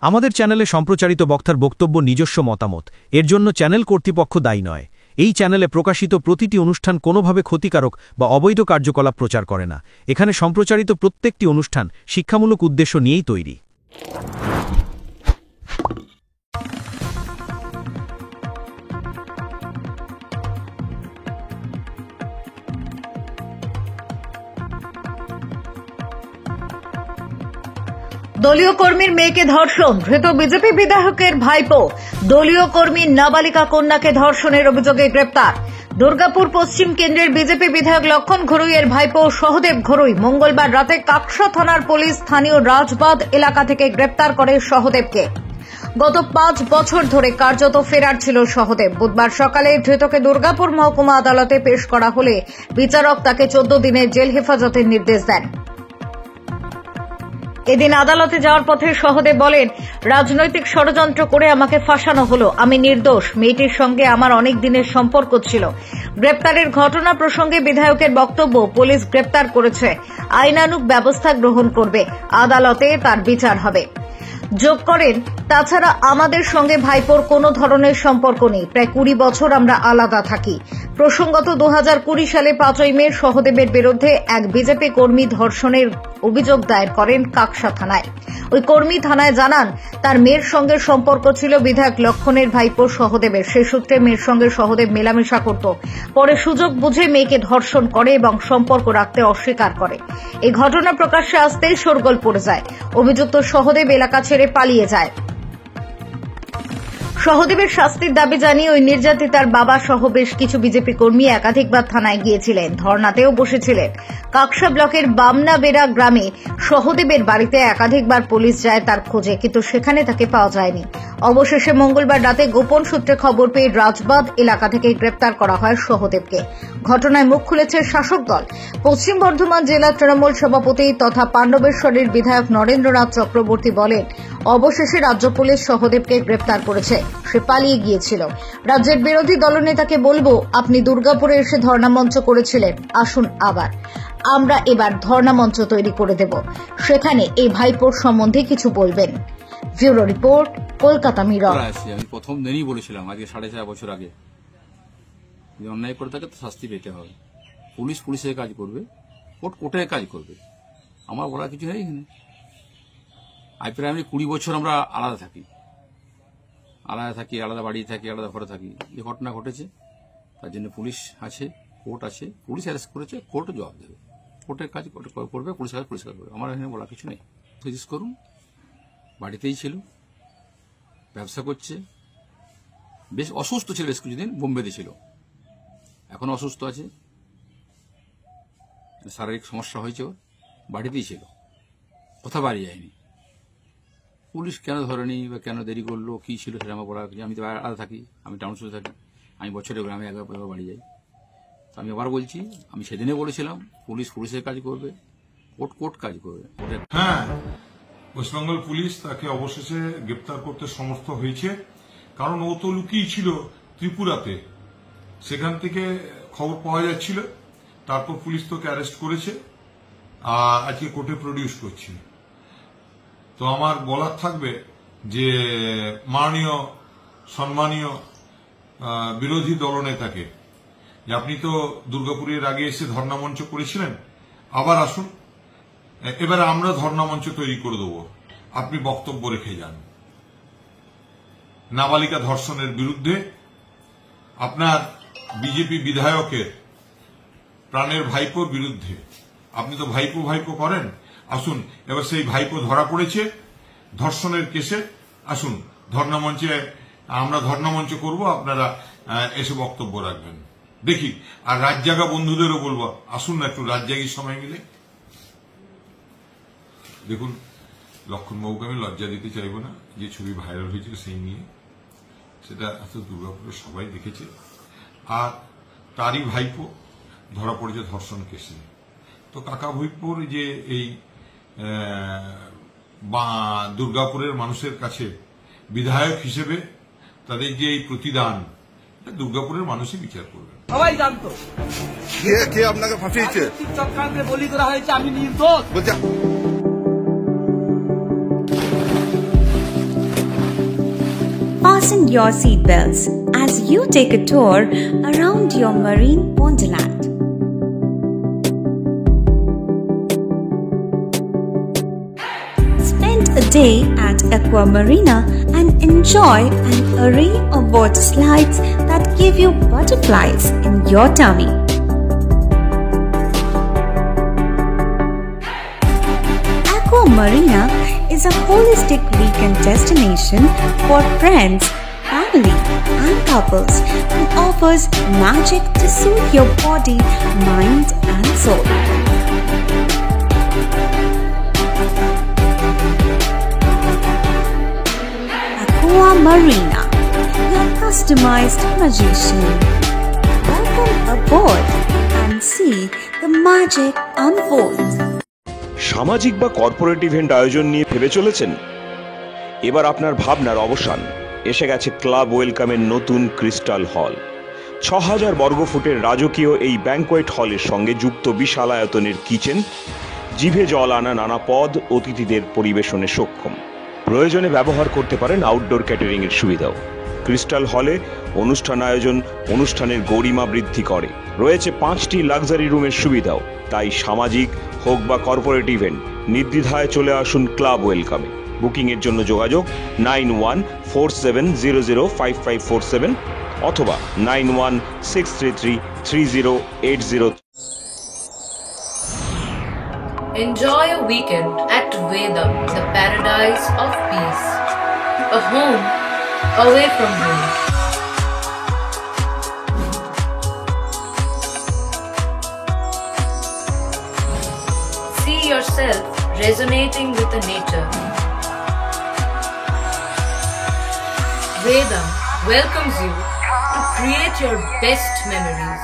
আমাদের চ্যানেলে সম্প্রচারিত বক্তার বক্তব্য নিজস্ব মতামত, এর জন্য চ্যানেল কর্তৃপক্ষ দায়ী নয়। এই চ্যানেলে প্রকাশিত প্রতিটি অনুষ্ঠান কোনোভাবে ক্ষতিকারক বা অবৈধ কার্যকলাপ প্রচার করে না। এখানে সম্প্রচারিত প্রত্যেকটি অনুষ্ঠান শিক্ষামূলক উদ্দেশ্য নিয়েই তৈরি। দলীয় কর্মীর মেয়েকে ধর্ষণ, ধৃত বিজেপি বিধায়কের ভাইপো। দলীয় কর্মীর নাবালিকা কন্যাকে ধর্ষণের অভিযোগে গ্রেপ্তার। দুর্গাপুর পশ্চিম কেন্দ্রের বিজেপি বিধায়ক লক্ষণ ঘড়ুইয়ের ভাইপো সহদেব ঘড়ুই মঙ্গলবার রাতে কাকসা থানার পুলিশ স্থানীয় রাজবাঁধ এলাকা থেকে গ্রেপ্তার করে সহদেবকে। গত 5 বছর ধরে কার্যত ফেরার ছিল সহদেব। বুধবার সকালে ধৃতকে দুর্গাপুর মহকুমা আদালতে পেশ করা হলে বিচারক তাকে 14 দিনের জেল হেফাজতের নির্দেশ দেন। এদিন আদালতে যাওয়ার পথে সহদেব বলেন, রাজনৈতিক ষড়যন্ত্র করে আমাকে ফাঁসানো হলো, আমি নির্দোষ। মেয়েটির সঙ্গে আমার অনেক দিনের সম্পর্ক ছিল। গ্রেপ্তারের ঘটনা প্রসঙ্গে বিধায়কের বক্তব্য, পুলিশ গ্রেপ্তার করেছে, আইনানুগ ব্যবস্থা গ্রহণ করবে, আদালতে তার বিচার হবে। যোগ করেন, তাছাড়া আমাদের সঙ্গে ভাইপোর কোনো ধরনের সম্পর্ক নেই। প্রায় 20 বছর আমরা আলাদা থাকি। প্রসঙ্গত 2020 সালে 5ই মে সহদেবের বিরুদ্ধে এক বিজেপি কর্মী ধর্ষণের অভিযোগ দায়ের করেন কাকসা থানায়। ওই কর্মী থানায় জানান, তার মেয়ের সঙ্গে সম্পর্ক ছিল বিধায়ক লক্ষণের ভাইপো সহদেবের। সেই সূত্রে মেয়ের সঙ্গে সহদেব মেলামেশা করত। পরে সুযোগ বুঝে মেয়েকে ধর্ষণ করে এবং সম্পর্ক রাখতে অস্বীকার করে। এই ঘটনা প্রকাশ্যে আসতেই শোরগোল পড়ে যায়। অভিযুক্ত সহদেব এলাকা ছেড়ে পালিয়ে যায়। সহদেবের শাস্তির দাবি জানিয়ে ওই নির্যাতিতার বাবা সহ বেশ কিছু বিজেপি কর্মী একাধিকবার থানায় গিয়েছিলেন, ধর্নাতেও বসেছিলেন। কাকসা ব্লকের বামনাবেড়া গ্রামে সহদেবের বাড়িতে একাধিকবার পুলিশ যায় তার খোঁজে, কিন্তু সেখানে তাকে পাওয়া যায়নি। অবশেষে মঙ্গলবার রাতে গোপন সূত্রে খবর পেয়ে রাজবাঁধ এলাকা থেকে গ্রেপ্তার করা হয় সহদেবকে। ঘটনায় মুখ খুলেছে শাসক দল। পশ্চিম বর্ধমান জেলা তৃণমূল সভাপতি তথা পাণ্ডবেশ্বরের বিধায়ক নরেন্দ্রনাথ চক্রবর্তী বলেন, অবশেষে রাজ্য পুলিশ সহদেবকে গ্রেপ্তার করেছে। সে পালিয়ে গিয়েছিল। রাজ্যের বিরোধী দলনেতাকে বলবো, আপনি দুর্গাপুরে এসে ধর্ণামঞ্চ করেছিলেন, আসুন আবার আমরা এবার ধর্ণামঞ্চ তৈরি করে দেব, সেখানে এই ভাইপোর সম্বন্ধে কিছু বলবেন। Bureau report, Kolkata mirror. আমি প্রথম দিনই বলেছিলাম, আজকে 4.5 বছর আগে, যে অন্যায় করে থাকে তো শাস্তি পেতে হবে। পুলিশ পুলিশের কাজ করবে, কোর্ট কোর্টের কাজ করবে, আমার বলার কিছু নেই এখানে। আজ প্রায় 20 বছর আমরা আলাদা থাকি, আলাদা বাড়ি থাকি, আলাদা ঘরে থাকি। যে ঘটনা ঘটেছে তার জন্য পুলিশ আছে, কোর্ট আছে, পুলিশ অ্যারেস্ট করেছে, কোর্টও জবাব দেবে, কোর্টের কাজ করবে, পুলিশের কাজ পুলিশ করবে। আমার এখানে বলার কিছু নেই। জিজ্ঞেস করুন, বাড়িতেই ছিল, ব্যবসা করছে, বেশ অসুস্থ ছিল, বেশ কিছুদিন বোম্বেতে ছিল, এখন অসুস্থ আছে, শারীরিক সমস্যা হয়েছে, বাড়িতেই ছিল, কোথাও বাড়ি যায়নি। পুলিশ কেন ধরেনি বা কেন দেরি করলো, কি ছিল সেটা আমার বলা, আমি তো আলাদা থাকি, আমি টাউনশিপে থাকি, আমি বছরে গ্রামে একবার বাড়ি যাই। তো আমি আবার বলছি, আমি সেদিনে বলেছিলাম পুলিশ পুলিশের কাজ করবে, কোর্ট কোর্ট কাজ করবে। হ্যাঁ, ওয়েস্টবেঙ্গল পুলিশ তাকে অবশেষে গ্রেপ্তার করতে সমর্থ হয়েছে, কারণ ও তো লুকিয়ে ছিল ত্রিপুরাতে, সেখান থেকে খবর পাওয়া যাচ্ছিল, তারপর পুলিশ তোকে অ্যারেস্ট করেছে আর আজকে কোর্টে প্রডিউস করছে। তো আমার বলার থাকবে যে মাননীয় সম্মানীয় বিরোধী দলনেতাকে, যে আপনি তো দুর্গাপুরের আগে এসে ধর্ণামঞ্চ করেছিলেন, আবার আসুন, এবারে আমরা ধর্ণামঞ্চ তৈরি করে দেব, আপনি বক্তব্য রেখে যান। নাবালিকা ধর্ষণের বিরুদ্ধে আপনার বিজেপি বিধায়কের প্রাণের ভাইপোর বিরুদ্ধে, আপনি তো ভাইপো ভাইপো করেন, আসুন এবার সেই ভাইপো ধরা পড়েছে ধর্ষণের কেসে, আসুন ধর্ণামঞ্চে, আমরা ধর্ণামঞ্চ করব, আপনারা এসে বক্তব্য রাখবেন, দেখি। আর রাত জাগা বন্ধুদেরও বলবো, আসুন না একটু রাত জাগির সময় মিলে। দেখুন, লক্ষণবাবুকে আমি লজ্জা দিতে চাইব না, যে ছবি ভাইরাল হয়েছিল সেই নিয়ে, সেটা এত দুর্গাপুরে সবাই দেখেছে, আর তারই ভাইপো ধরা পড়েছে ধর্ষণ কেসে। তো কাকা ভাইপোর যে এই দুর্গাপুরের মানুষের কাছে বিধায়ক হিসেবে তাদের যে এই প্রতিদান, দুর্গাপুরের মানুষই বিচার করবে। সবাই জানতো কে আপনাকে ফাঁসিয়েছে, চক্রান্তে বলি করা হয়েছে, আমি নির্দোষ। fasten your seatbelts as you take a tour around your marine wonderland. Spend a day at Aqua Marina and enjoy an array of water slides that give you butterflies in your tummy. Aqua Marina is a holistic weekend destination for friends, family, and couples and offers magic to soothe your body, mind, and soul. Aqua Marina, your customized magician. Welcome aboard and see the magic unfold. সামাজিক বা corporate event আয়োজন নিয়ে ভেবে চলেছেন? এবার আপনার ভাবনার অবসান। এসে গেছে ক্লাব ওয়েলকামের নতুন ক্রিস্টাল হল। ৬,০০০ বর্গফুটের রাজকীয় এই ব্যাংকোয়েট হলের সঙ্গে যুক্ত বিশাল আয়তনের কিচেন, জিভে জল আনা নানা পদ অতিথিদের পরিবেশনে সক্ষম। প্রয়োজনে ব্যবহার করতে পারেন আউটডোর ক্যাটারিং এর সুবিধাও। ক্রিস্টাল হলে অনুষ্ঠান আয়োজন অনুষ্ঠানের গরিমা বৃদ্ধি করে। রয়েছে ৫টি লাক্সারি রুমের সুবিধাও। তাই সামাজিক হোক বা কর্পোরেট ইভেন্ট নির্দ্বিধায় চলে আসুন ক্লাব ওয়েলকামে। বুকিং এর জন্য যোগাযোগ 9147005547 অথবা 9163333080। Enjoy a weekend at Vedam, the paradise of peace. A home away from home. See yourself resonating with the nature. Vedam welcomes you to create your best memories.